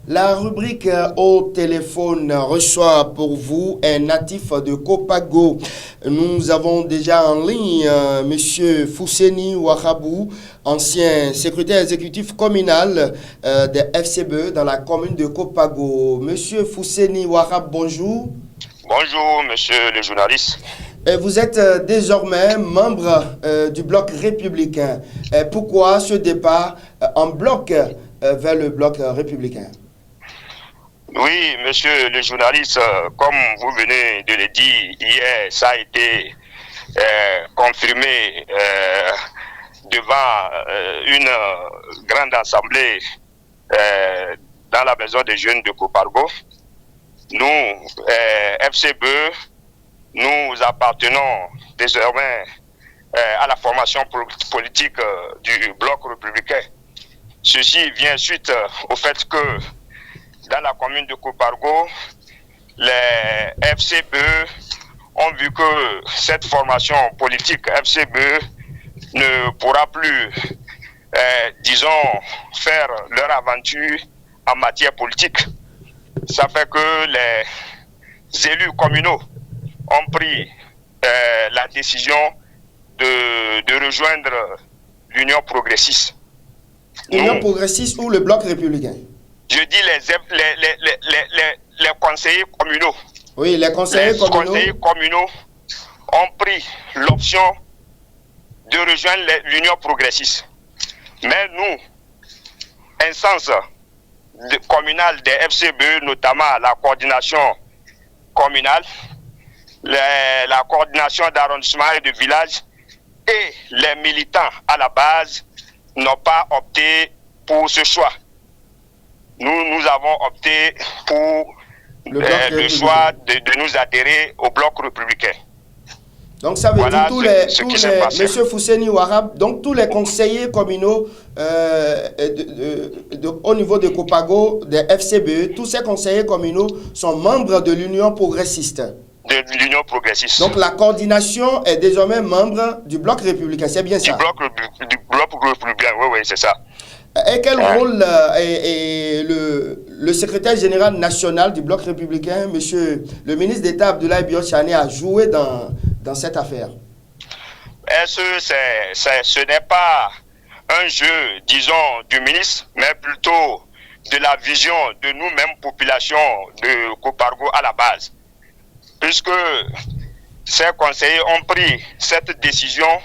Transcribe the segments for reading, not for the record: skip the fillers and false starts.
La rubrique au téléphone reçoit pour vous un natif de Kopago. Nous avons déjà en ligne M. Fousseni Ouarabou, ancien secrétaire exécutif communal de FCBE dans la commune de Kopago. M. Fousseni Ouarabou, bonjour. Bonjour, monsieur le journaliste. Vous êtes désormais membre du bloc républicain. Pourquoi ce départ en bloc vers le bloc républicain? Oui, monsieur le journaliste, comme vous venez de le dire hier, ça a été confirmé devant une grande assemblée dans la maison des jeunes de Kopago. Nous, FCBE, nous appartenons désormais à la formation politique du bloc républicain. Ceci vient suite au fait que dans la commune de Kopago, les FCBE ont vu que cette formation politique FCBE ne pourra plus, disons, faire leur aventure en matière politique. Ça fait que les élus communaux ont pris la décision de rejoindre l'Union progressiste. L'Union progressiste ou le bloc républicain? Je dis les conseillers communaux. Oui, les conseillers communaux ont pris l'option de rejoindre l'Union progressiste. Mais nous, instance communale des FCBE, notamment la coordination communale, la coordination d'arrondissement et de village et les militants à la base n'ont pas opté pour ce choix. Nous avons opté pour le choix de nous adhérer au bloc républicain. Donc ça veut dire Monsieur Fousseni Ouarabou, donc tous les conseillers communaux au niveau de Kopago, des FCBE, tous ces conseillers communaux sont membres de l'Union progressiste. De l'Union progressiste. Donc la coordination est désormais membre du bloc républicain, c'est bien ça? Du bloc républicain, oui, c'est ça. Et quel rôle est le secrétaire général national du bloc républicain, monsieur le ministre d'État Abdoulaye Biot-Chané, a joué dans cette affaire? Ce n'est pas un jeu, disons, du ministre, mais plutôt de la vision de nous-mêmes, population de Kopago à la base. Puisque ces conseillers ont pris cette décision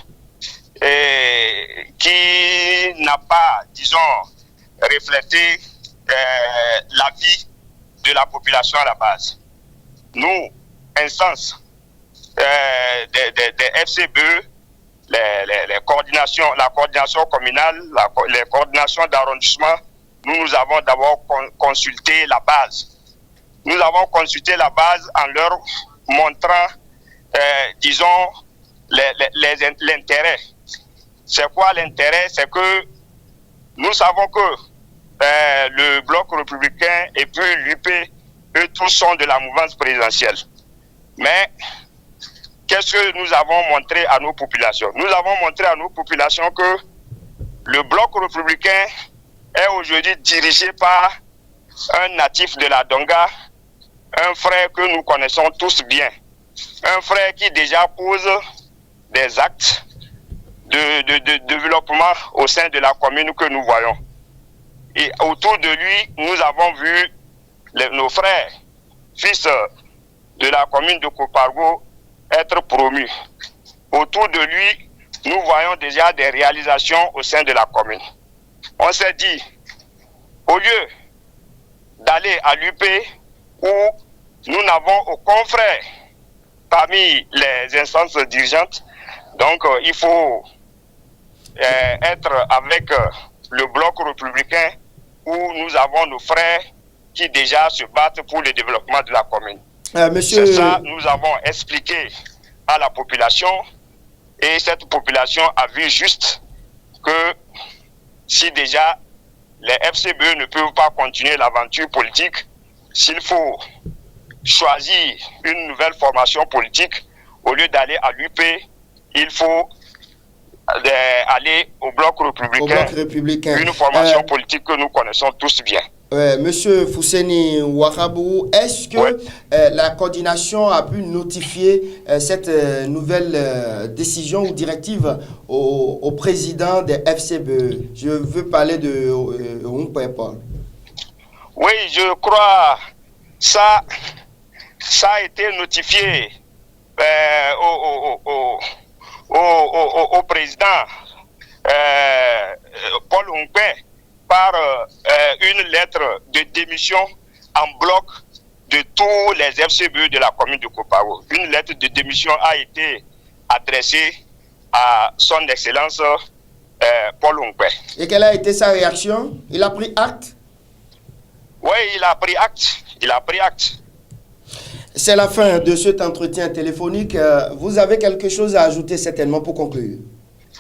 qui n'a pas, disons, reflété l'avis de la population à la base. Nous, instance des FCBE, la coordination communale, les coordinations d'arrondissement, nous avons d'abord consulté la base. Nous avons consulté la base en leur montrant, disons, l'intérêt. C'est quoi l'intérêt? C'est que nous savons que le bloc républicain et puis l'UP, eux tous sont de la mouvance présidentielle. Mais qu'est-ce que nous avons montré à nos populations? Nous avons montré à nos populations que le bloc républicain est aujourd'hui dirigé par un natif de la Donga, un frère que nous connaissons tous bien, un frère qui déjà pose des actes de développement au sein de la commune que nous voyons. Et autour de lui, nous avons vu nos frères, fils de la commune de Kopago, être promus. Autour de lui, nous voyons déjà des réalisations au sein de la commune. On s'est dit, au lieu d'aller à l'UP où nous n'avons aucun frère parmi les instances dirigeantes, donc il faut être avec le bloc républicain où nous avons nos frères qui déjà se battent pour le développement de la commune. C'est ça, nous avons expliqué à la population et cette population a vu juste que si déjà les FCBE ne peuvent pas continuer l'aventure politique, s'il faut choisir une nouvelle formation politique, au lieu d'aller à l'UP, il faut aller au bloc républicain, une formation politique que nous connaissons tous bien. Monsieur Fousseni Ouahabou, est-ce que la coordination a pu notifier cette nouvelle décision ou directive au président des FCBE? Je veux parler de Paul. Oui, je crois ça a été notifié au président Paul Humpé par une lettre de démission en bloc de tous les FCBE de la commune de Kopago. Une lettre de démission a été adressée à son Excellence Paul Humpé. Et quelle a été sa réaction? Il a pris acte? Oui, il a pris acte. Il a pris acte. C'est la fin de cet entretien téléphonique. Vous avez quelque chose à ajouter certainement pour conclure?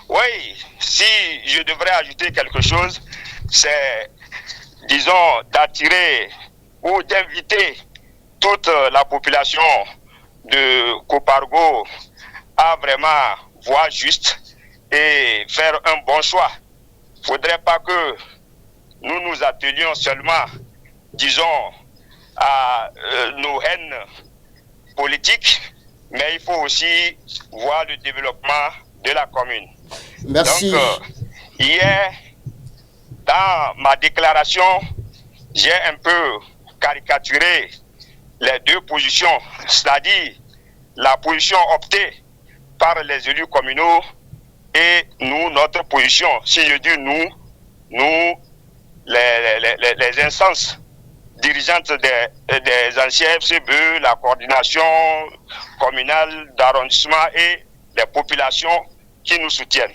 Oui, si je devrais ajouter quelque chose, c'est, disons, d'attirer ou d'inviter toute la population de Kopargo à vraiment voir juste et faire un bon choix. Il ne faudrait pas que nous nous attelions seulement, disons, à nos haines politiques, mais il faut aussi voir le développement de la commune. Merci. Donc, hier, dans ma déclaration, j'ai un peu caricaturé les deux positions, c'est-à-dire la position optée par les élus communaux et nous, notre position. Si je dis nous, les instances dirigeantes des anciens FCBE, la coordination communale d'arrondissement et les populations qui nous soutiennent.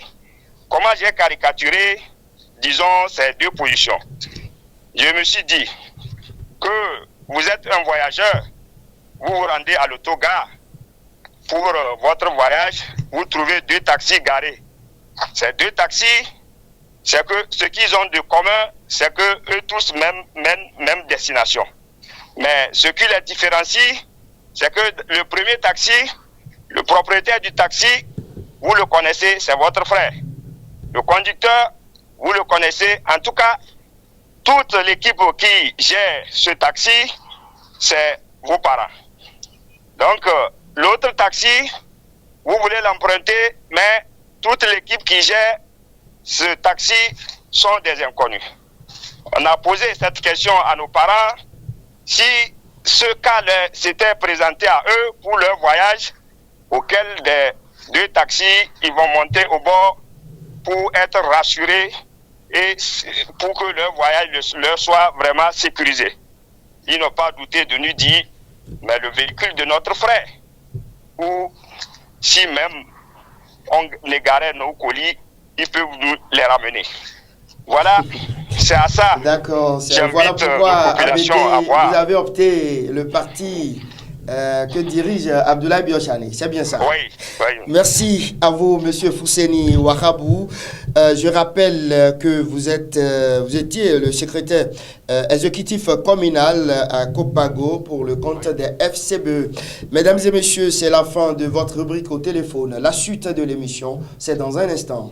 Comment j'ai caricaturé, disons, ces deux positions? Je me suis dit que vous êtes un voyageur, vous vous rendez à l'autogare. Pour votre voyage, vous trouvez deux taxis garés. Ces deux taxis, c'est que ce qu'ils ont de commun, c'est que eux tous même destination. Mais ce qui les différencie, c'est que le premier taxi, le propriétaire du taxi, vous le connaissez, c'est votre frère. Le conducteur, vous le connaissez. En tout cas, toute l'équipe qui gère ce taxi, c'est vos parents. Donc, l'autre taxi, vous voulez l'emprunter, mais toute l'équipe qui gère ce taxi sont des inconnus. On a posé cette question à nos parents. Si ce cas s'était présenté à eux pour leur voyage, auquel des deux taxis, ils vont monter au bord pour être rassurés et pour que leur voyage leur soit vraiment sécurisé. Ils n'ont pas douté de nous dire, mais le véhicule de notre frère, ou si même on égarait nos colis, ils peuvent nous les ramener. Voilà, c'est à ça. D'accord, voilà pourquoi vous avez opté le parti que dirige Abdoulaye Biochane. C'est bien ça? Oui, oui. Merci à vous, Monsieur Fousseni Ouahabou. Je rappelle que vous étiez le secrétaire exécutif communal à Kopago pour le compte des FCBE. Mesdames et messieurs, c'est la fin de votre rubrique au téléphone. La suite de l'émission, c'est dans un instant.